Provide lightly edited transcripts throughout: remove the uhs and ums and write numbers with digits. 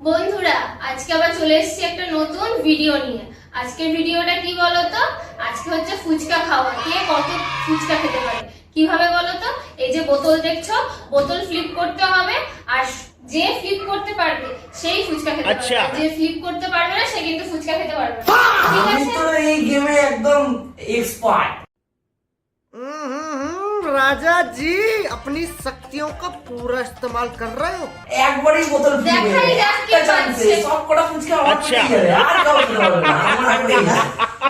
বন্ধুরা আজকে আবার চলে এসেছি একটা নতুন ভিডিও নিয়ে। আজকের ভিডিওটা কি বলতো, আজকে হচ্ছে ফুচকা খাওয়া। কে কত ফুচকা খেতে পারে কিভাবে বলতো? এই যে বোতল দেখছো, বোতল ফ্লিপ করতে হবে, আর যে ফ্লিপ করতে পারবে সেই ফুচকা খেতে পারবে, যে ফ্লিপ করতে পারবে না সে কিন্তু ফুচকা খেতে পারবে না। ঠিক আছে, আমি তো এই গেমে একদম এক্সপার্ট। राजा जी अपनी शक्तियों का पूरा इस्तेमाल कर रहे हो। একবারই বোতল দেখাই যাক কে পাচ্ছে। সব কটা ফুচকা আমার পেটে যাবে, আর কাউকে খেতে পারবে না, আমার আগেই না।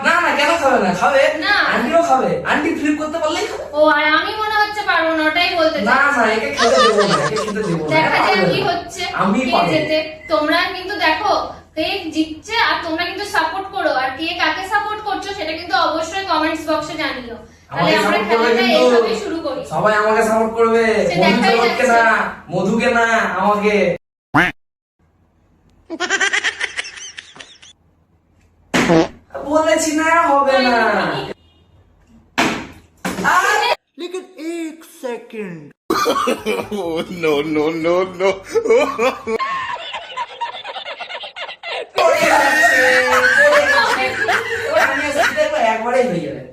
না না, কেন খাবে না? খাবে না। আন্টিও খাবে, আন্টি ফ্লিপ করতে পারলেই খাবে। ও আর আমি মনে হচ্ছে পারবো না, ওটাই বলতে না চাইছি। না, একে খেতে দেবো না, একে খেতে দেবো না। দেখা যাক কি হচ্ছে, আমি কে পারবো। জেতে। তোমরা কিন্তু দেখো কে জিতছে, আর তোমরা কিন্তু সাপোর্ট করো, আর কে কাকে সাপোর্ট করছো সেটা কিন্তু অবশ্যই কমেন্টস বক্সে জানিও। তাহলে আমরা আমাকে সাপোর্ট করবে খেলাটা কিন্তু, এইভাবে শুরু করি। সবাই আমাকে সাপোর্ট করবে। সে দেখাই মধুকে যাচ্ছে। না, মধুকে না, আমাকে। বলেছি না হবে না। लेकिन एक second no, no, no, no. একবারেই হয়ে যাবে,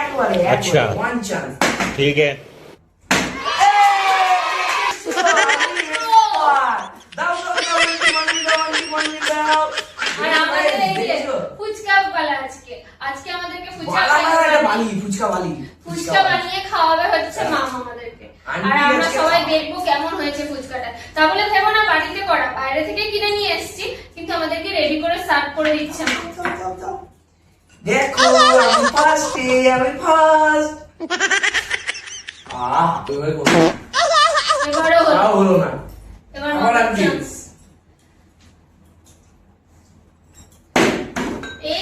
একবারে আচ্ছা। One chance. ठीक है. আর আমাদের এই যে ফুচকা পালা আজকে আজকে আমাদেরকে ফুচকা ফুচকা বানিয়ে খাওয়াবে হচ্ছে মামা আমাদেরকে। আর আমরা সবাই দেখবো কেমন হয়েছে ফুচকাটা। তা বলে ভেবো না বাড়িতে করা, বাইরে থেকে কিনে নিয়ে এসেছি, কিন্তু আমাদেরকে রেডি করে সার্ভ করে দিচ্ছে মা। দেখো আমি ফার্স্ট, আমি ফার্স্ট। এবারও হলো, হলো না। এবার আবার মামার আনছি। চান্স। এই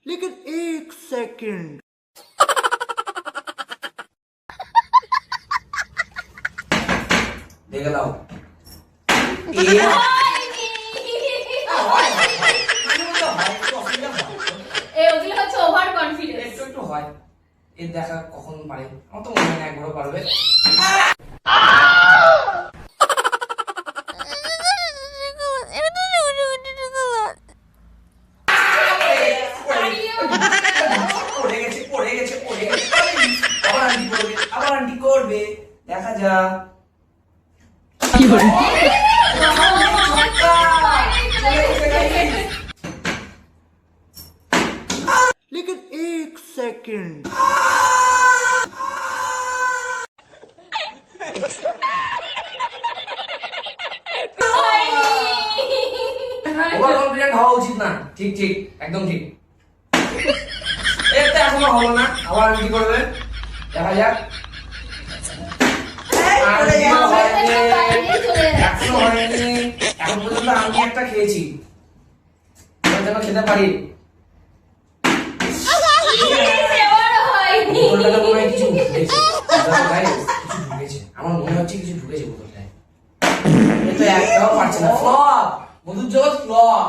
लेकिन एक सेकंड দেখে দাও। ওগুলো হচ্ছে ওভার কনফিডেন্স। একটু একটু হয়, এর দেখা কখন পারে। আমার তো মনে হয় না একবারও পারবে। পড়ে গেছে, পড়ে গেছে, পড়ে গেছে। আবার আন্টি করবে, আবার আন্টি করবে, দেখা যাক। लेकिन एक सेकंड ওভার কনফিডেন্ট হওয়া উচিত না। ঠিক ঠিক, একদম ঠিক। এটা এখনো হলো না, আবার আন্টি করবে, দেখা যাক। আন্টিও হয়নি, এখনো হয়নি। এখন পর্যন্ত আমি একটা খেয়েছি, এবার যেন খেতে পারি। বোতলটাতে মনে হয় কিছু ঢুকেছে। কিছু ঢুকেছে, আমার মনে হচ্ছে কিছু ঢুকেছে বোতলটায়। এ তো একটাও পারছে না। ফ্লপ, মধুর জগৎ ফ্লপ।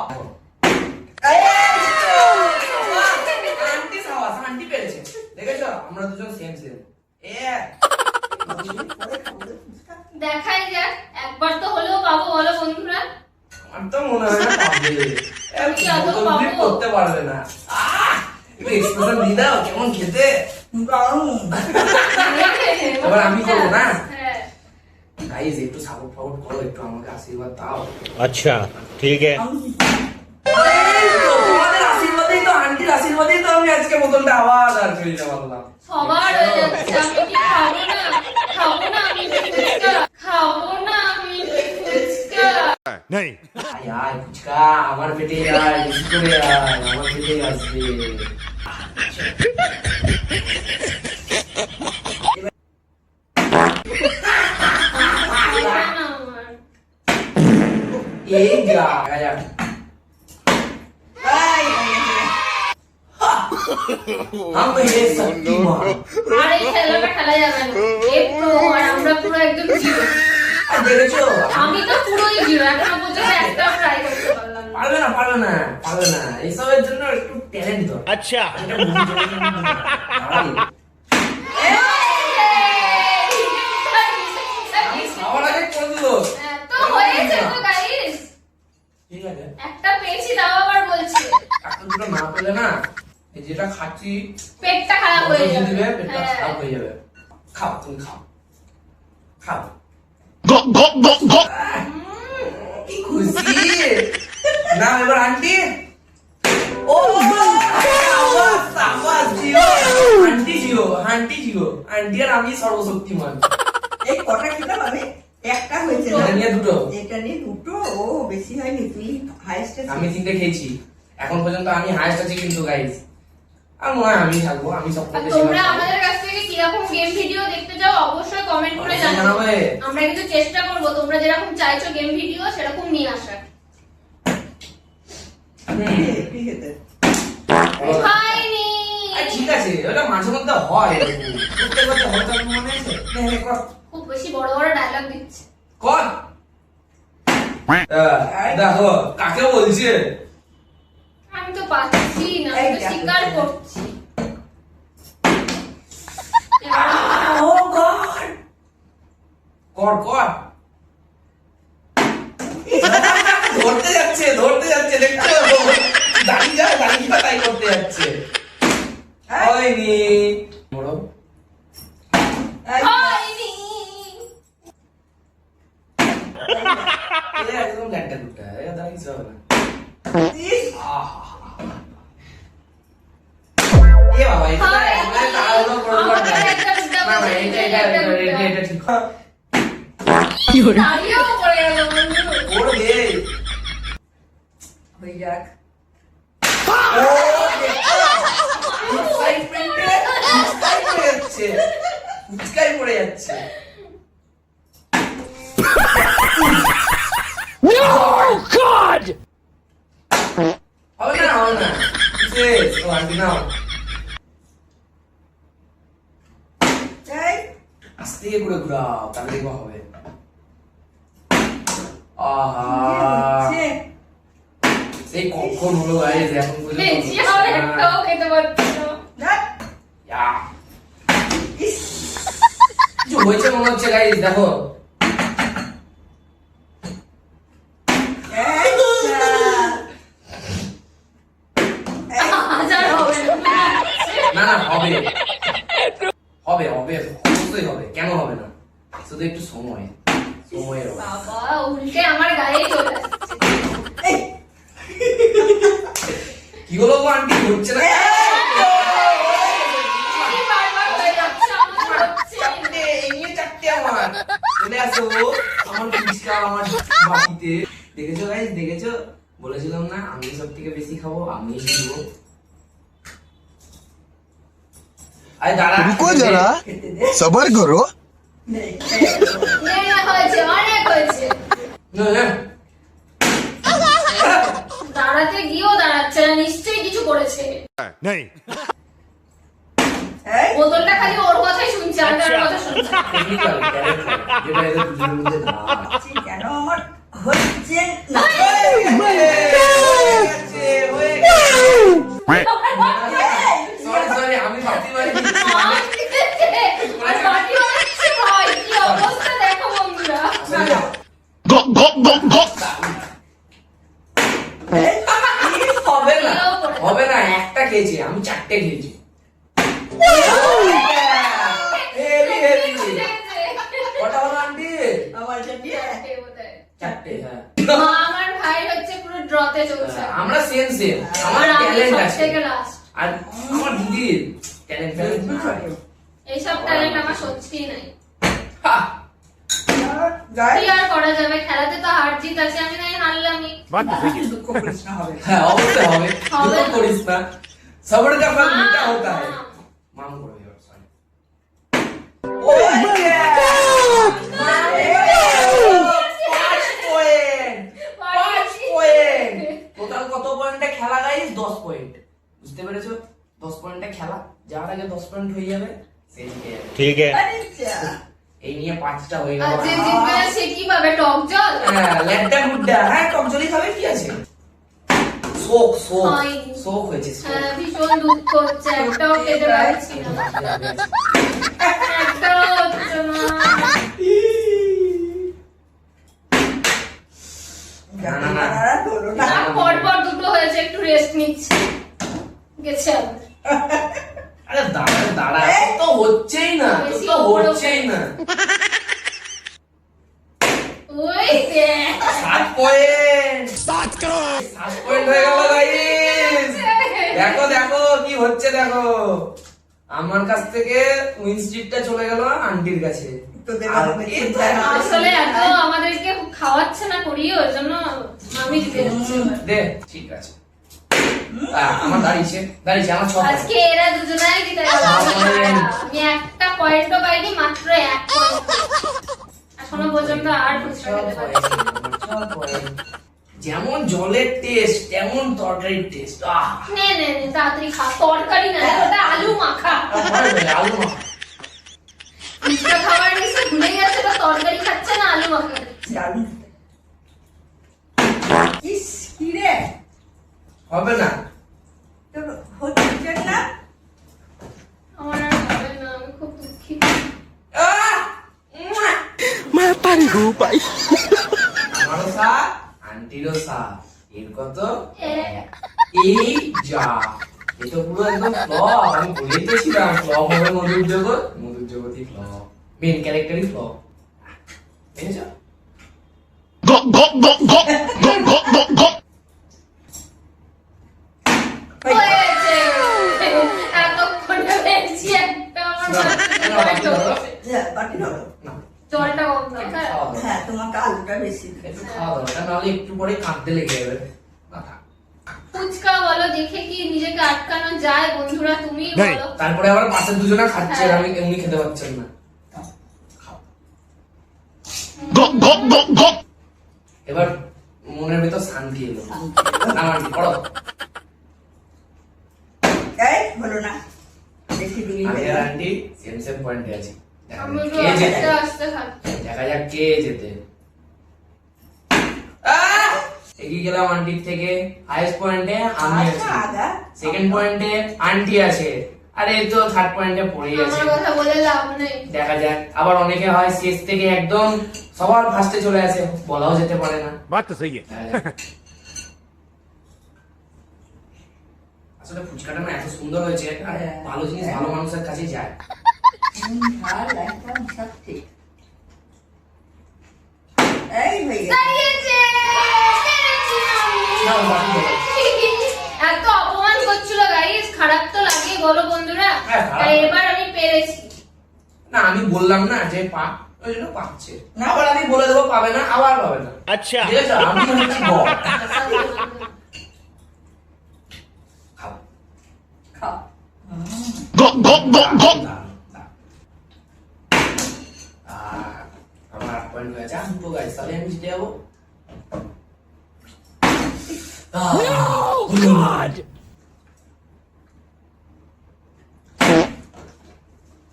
আন্টি সাবাস, আন্টি পেরেছে। দেখেছো, আমরা দুজন সেম সেম। দেখাই যাক, একবার তো হলেও পাবো, বলো বন্ধুরা। আমার তো মনে হয় না পারবে। কি আদৌ বোতল পাবো? flip করতে পারবে না। একটু এক্সপ্রেশন দিয়ে দাও, কেমন খেতে। এবার আমি করবো না। হ্যাঁ। গাইস একটু সাপোর্ট ফাপোর্ট করো, একটু আমাকে আশীর্বাদ দাও। अच्छा, ठीक है. এই তো, তোমাদের আশীর্বাদেই তো, আন্টির আশীর্বাদেই তো আমি আজকে বোতলটা আবার আর ফেলতে পারলাম। সবার হয়ে যাচ্ছে, আমি কি খাবো না? খাবো না আমি ফুচকা, খাবো না আমি ফুচকা। नहीं. আয় আয় ফুচকা, আমার পেটে আয়, বেশি করে আয়, আমার পেটে আসবে। খাবো না আমার। এই যা, আয় আয়। हम ये शक्तिमान। আর এই খেলাটা খেলা যাবে না, এ pro, আর আমরা পুরো একদম জিরো। আর দেখেছো, আমি তো পুরোই জিরো, এখনো পর্যন্ত একটা ট্রাই করতে পারলাম না। পারবে না, পারবে না, পারবে না। এসবের জন্য একটু ট্যালেন্ট দরকার। अच्छा. এটা বুদ্ধি জন্য ঠিক আছে একটা পেয়েছি তাও আবার বলছে একটা দুটো না পেলে না এই যেটা খাচ্ছি পেটটা খারাপ হয়ে বদল যাবে দিবে, পেটটা হ্যাঁ। খারাপ হয়ে যাবে। খাও তুমি খাও খাও কি খুশি না এবার আন্টি ও সাবাস সাবাস জিও আন্টি জিও আন্টি আর আমি সর্বশক্তিমান এই কটা খেলাম আমি একটা হয়েছে না? এটা নিয়ে দুটো এটা নিয়ে দুটো ও বেশি হয়নি তুই হাইস্ট আমি তিনটে খেয়েছি এখন পর্যন্ত আমি হায়েস্ট আছি কিন্তু গাইস আর মনে হয় আমি থাকবো আমি সব আর থেকে তোমরা আমাদের কাছ থেকে কিরকম গেম ভিডিও দেখতে চাও অবশ্যই কমেন্ট করে অবশ্যই জানাবে জানাবে। আমরা কিন্তু চেষ্টা করব তোমরা যেরকম চাইছো গেম ভিডিও সেরকম নিয়ে আসার কি খেতে হয়নি ঠিক আছে ওটা মাঝে মধ্যে হয় প্রত্যেক বছর হয়তো মনে আছে নে, নে, কর। খুব বেশি বড় বড় ডায়লগ দিচ্ছে কর দেখো কাকে বলছে আমি তো পাচ্ছি না আমি তো স্বীকার করছি ও গড কর কর ধরতে যাচ্ছে দেখছো দাঁড়িয়ে তাই করতে যাচ্ছে হয়নি বড় হয়নি এটা একদম ল্যাটটা দুটা এটা দ্বারা কিছু হবে না এ বাবা এটা আমরা তাড়াহুড়ো করবো না না না এটা ঠিক দাঁড়িয়েও পড়ে গেল বন্ধু ওরে দে হয়ে যাক ও এক্সাইটমেন্টে ফুচকাই পড়ে যাচ্ছে হবে না শেষ ও আন্টি নাও এই আস্তে করে ঘুরাও তাহলে দেখবো হবে আহা সে সেই কখন হলো গাইস এখন পর্যন্ত বেশি হবে একটাও খেতে পারছি না না ইয়া, ইস কিছু হয়েছে মনে হচ্ছে গাইস দেখো হাজার হবে না না না হবে হবে হবে অবশ্যই হবে কেন হবে না শুধু একটু সময়ের অভাব। বাবা উল্টে আমার গায়ে চলে আসছে এই কি হলো গো আন্টি হচ্ছে না কি বারবার হয়ে যাচ্ছে আমার হচ্ছে চারটে এই নিয়ে চারটে আমার চলে আসো আমার ফুচকা আমার বাটিতে দেখেছো গাইস দেখেছো বলেছিলাম না আমি সব থেকে বেশি খাবো আমি খাবো আরে দাঁড়া रुको जरा सबर करो নেই হয়েছে অনেক হয়েছে না না দাঁড়াতে গিয়েও দাঁড়াচ্ছে না নিশ্চয়ই কিছু করেছে नहीं এই বোতলটা খালি ওর কথাই শুনছে আর কারোর কথা শুনছে না। টেকনিক্যাল যেটা এদের দুজনের মধ্যে না কেন আমার হচ্ছে না সরি আমি ভাবতে পারি আর দিতেছে, আর বাটি বানাচ্ছে ভাই, কি অবস্থা দেখো বন্ধুরা। হবে না একটা খেয়েছি আমি চারটে খেয়েছি হেভি হেভি কটা হলো আন্টি আমার চাটি চারটে হ্যাঁ মা আমার ভাই হচ্ছে পুরো ড্রতে চলছে আমরা সেম আমার আর আমি ট্যালেন্ট আছে সবথেকে last। আর আমার দিদির ট্যালেন্ট এইসব ট্যালেন্ট আমার সত্যিই নাই গাই কি আর করা যাবে খেলাতে তো হার জিত আছে আমি নাই হারলামই बात तो सही है দুঃখ করিস না হবে হ্যাঁ অবশ্যই হবে হবে দুঃখ না। করিস না সবর का फल मीठा होता है মা, माम करो यार सॉरी টোটাল কত পয়েন্টে খেলা গাইস 10 পয়েন্ট বুঝতে পেরেছো 10 পয়েন্টে খেলা যার আগে 10 পয়েন্ট হয়ে যাবে সেই জিতে যাবে ठीक है আরে যা এই নিয়ে 5টা হয়ে আর গেল যে জিতবে না সে কি পাবে টক জল হ্যাঁ ল্যাড্ডা গুড্ডা হ্যাঁ টক জলি খাবে কি আছে শোক হয়নি। শোক হয়েছে শোক হ্যাঁ ভীষণ দুঃখ হচ্ছে একটাও খেতে পারছি না একটাও হচ্ছে না না, না, না। দৌড় রেস্ট নিচ্ছে, গেছে আবার। আরে দাঁড়া দাঁড়া, তোর তো হচ্ছেই না, তোর তো হচ্ছেই না। ওই দেখ 7 পয়েন্ট, 7 পয়েন্ট হয়ে গেল গাইস। দেখো দেখো কি হচ্ছে দেখো, আমার কাছ থেকে উইন স্ট্রিটটা চলে গেল আন্টির কাছে। তোদের আর বাবা এই তো আসলে এত আমাদেরকে খাওয়াচ্ছে না করিয়ে, ওই জন্য আমি দিতে যাচ্ছি এবার। দে, ঠিক আছে। আমার দাঁড়িয়েছে আমার 6 পয়েন্ট। আজকে এরা দুজনাই দিতে গেল, আমি একটা পয়েন্টও পাইনি, মাত্র 1 পয়েন্ট। এখনো পর্যন্ত আর ফুচকা খেতে পারছি না। যেমন জলের টেস্ট তেমন তরকারির টেস্ট। নে নে নে তাড়াতাড়ি খা, তরকারি না ওটা আলু মাখা। আলু মাখা। ফুচকা খাবার নিছে ভুলে গেছে, তো তরকারি খাচ্ছে না আলু মাখা খাচ্ছে। দারুণ। ইস, কি রে? হবে না। তোর হচ্ছে না? আমার আর হবে না, আমি খুব দুঃখিত। मैं पारी हूँ भाई আমারও সা, আন্টিরও সা। এর কত? এক। এই যা, এ তো পুরো একদম ফ্লপ। আমি বলেই তো ছিলাম ফ্লপ হবে মধুর জগৎ, মধুর জগৎই ফ্লপ, মেন ক্যারেক্টারই ফ্লপ। বুঝেছো? হয়েছে। এতক্ষণে পেয়েছি একটা, আমার মাথায় যা, বাকি ধরো। না, জলটা কম দরকার। খাওয়া দাওয়া। হ্যাঁ, তোমাকে আলুটা বেশি দিতে একটু হবে। খাওয়া দরকার, নাহলে একটু পরে কাঁদতে লেগে যাবে। না, থাক। ফুচকা বলো দেখে কি নিজেকে আটকানো যায় বন্ধুরা, তুমি নেই। বলো। তারপরে আবার পাশের দুজনা খাচ্ছে, হ্যাঁ। আমি এমনি খেতে পাচ্ছেন না। খাও। এবার মনের ভেতর শান্তি এলো। আমার পড়ো। এই, হলো না। বেশি দিবি আমি হয়ে আর যাবে। আন্টি সেম সেম পয়েন্টে আছি। দেখা আমি যাক একটু কে জেতে। আস্তে আস্তে খাচ্ছি। দেখা যাক কে জেতে। এগিয়ে গেলাম আন্টির থেকে। হাইয়েস্ট পয়েন্টে আমি আছি, আচ্ছা, আগা। সেকেন্ড পয়েন্টে আন্টি আছে, আর এই তো থার্ড পয়েন্টে পড়েই আছে। আমার কথা বলে লাভ নেই। দেখা যাক, আবার অনেকে হয় শেষ থেকে একদম সবার ফার্স্টে চলে আসে, বলাও যেতে পারে না। बात तो सही है দেখা যাক। আসলে ফুচকাটা না এত সুন্দর হয়েছে, আর ভালো জিনিস ভালো মানুষের কাছেই যায়। ঝাল একদম সব ঠিক। এই হয়ে গেছে। দাঁড়িয়েছে, পেরেছি আমি। নাও, বাকি বলো। এত অপমান করছিল গাইস, খারাপ তো লাগে বলো বন্ধুরা। হ্যাঁ, খারাপ। তাই এবার আমি পেরেছি। না, আমি বললাম না যে পা, ওই জন্য পাচ্ছে। না। আবার আমি বলে দেবো পাবে না, আবার পাবে না। अच्छा ঠিক আছে, আমি হচ্ছি বড়। খাও। খাও। দারুণ, দারুণ, দারুণ। আমার 8 পয়েন্ট হয়েছে, আর দুটো গাইস, তাহলে আমি জিতে যাবো।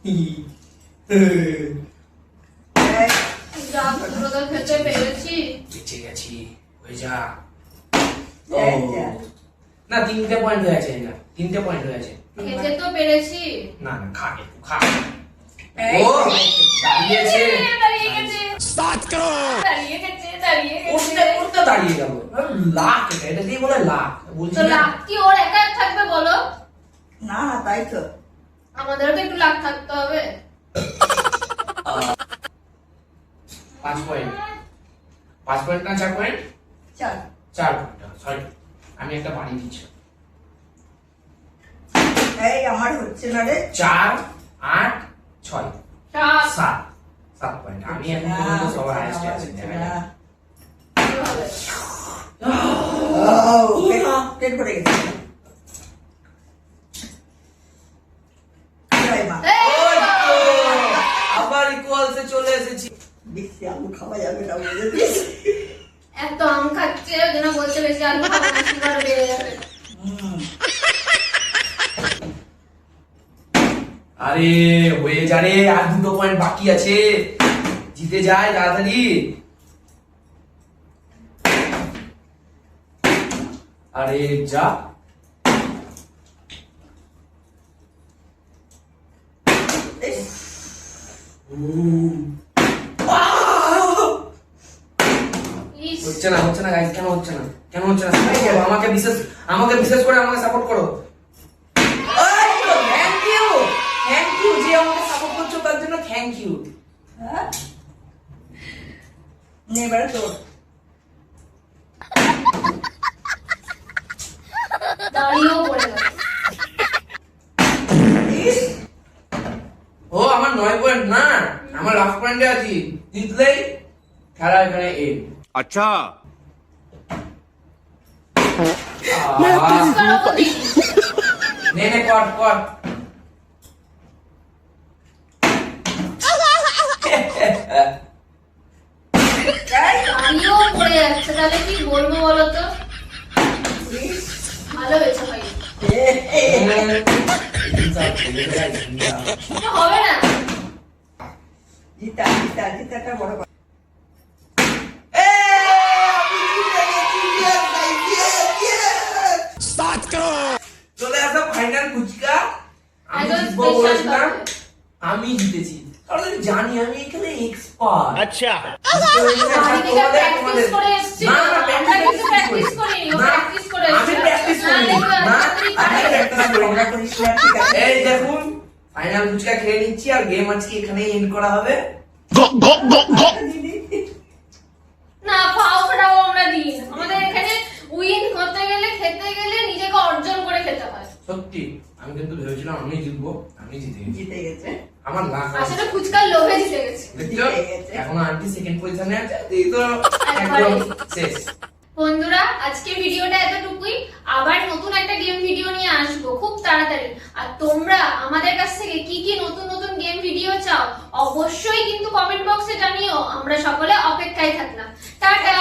এই, যা পুরো তো খেতে পেরেছি। বেঁচে গেছি, হয়ে যা। এই যা। না, 3টে পয়েন্ট হয়েছে না, 3টে পয়েন্ট হয়েছে। খেতে তো পেরেছি। না না, খা একটু খা। এই ও হয়েছে। দাঁড়িয়েছে, দাঁড়িয়ে গেছে, দাঁড়িয়ে গেছে, দাঁড়িয়ে উঠতে গেছে। উঠতে দাঁড়িয়ে গেল। লাখ, এটা দিয়ে বলে লাখ, বলছি তো না। লাখ কি ওর একা থাকবে বলো? না, তাই তো। আমাদেরও তো একটু লাখ থাকতে হবে। 5 পয়েন্ট, 5 পয়েন্ট না 4 পয়েন্ট? চল। 4 পয়েন্ট, সরি, আমি একটা বাড়ি দিচ্ছি। এই, আমার হচ্ছে না রে। 4, 8, 6, সাত। 7 পয়েন্ট। আমি এখন পর্যন্ত সবার হাইয়েস্টে আছি। দেখা যাক। কি হবে? পেট ভরে গেছে। জয় মা। ওই তো, আবার ইকুয়ালসে চলে এসেছি। বেশি আলু খাওয়া যাবে না, বুঝেছিস? এত আম খাচ্ছে ওই জন্য বলছে বেশি আলু খাবো না, সুগার বেড়ে যাবে। আরে হয়ে যা রে, আর 2 পয়েন্ট বাকি আছে, জিতে যায় তাড়াতাড়ি। আরে যা। ইস, ইস, হচ্ছে না গাইস, কেন হচ্ছে না, কেন হচ্ছে না support করো, আমাকে বিশেষ করে আমাকে সাপোর্ট করো। থ্যাংক ইউ যে আমাকে সাপোর্ট করছো তার জন্য থ্যাংক ইউ। হ্যাঁ? নে এবারে তোর। দাঁড়িয়েও পড়ে গেল। ইস, ও আমার 9 পয়েন্ট না, আমার লাস্ট পয়েন্টে আছি, জিতলেই খেলা এখানে এন্ড। अच्छा ফুচকার ওপর দিই। নে কর দাঁড়িয়েও পড়ে যাচ্ছে, তাহলে কি বলবো বলো তো? ইস, ভালো হয়েছে ভাই, এ, এ, হবে না। জিতাটা বড় কথা। চলে আসা ফাইনাল ফুচকা, আমি একদম জিতবো special বলেছিলাম, হবে। আমি জিতেছি, কারণ আমি জানি আমি এখানে এক্সপার্ট। अच्छा বাড়ি থেকে practice করে এসেছি। আমরা কিছু practice করিনি, ও practice করে আমি এসেছে। প্র্যাকটিস না, করি দেখবে, না, তাড়াতাড়ি আমি পারে। প্র্যাকটিস করি আমরা করিস না, ঠিক আছে? এই দেখুন ফাইনাল ফুচকা খেয়ে নিচ্ছি, আর গেম আজকে এখানেই এন্ড করা হবে। দিদি, না, পাওয়াটাও আমরা দিই না। আমাদের এখানে উইন করতে গেলে, খেতে গেলে নিজেকে অর্জন করে খেতে হয়। সত্যি আমি কিন্তু ভেবেছিলাম আমি জিতবো, আমি জিতে গেছি, জিতে গেছে। আমার লাখ আসলে ফুচকার লোভে জিতে গেছে। দেখছো জিতে গেছে। এখন আন্টি সেকেন্ড পজিশনে আছে, এই তো একবারে। একদম শেষ। বন্ধুরা, আজকে ভিডিওটা এতটুকুই। আবার নতুন একটা গেম ভিডিও নিয়ে আসবো খুব তাড়াতাড়ি। আর তোমরা আমাদের কাছ থেকে কি কি নতুন নতুন গেম ভিডিও চাও অবশ্যই কিন্তু কমেন্ট বক্সে জানিও। আমরা সকলে অপেক্ষায় থাকলাম। টাটা।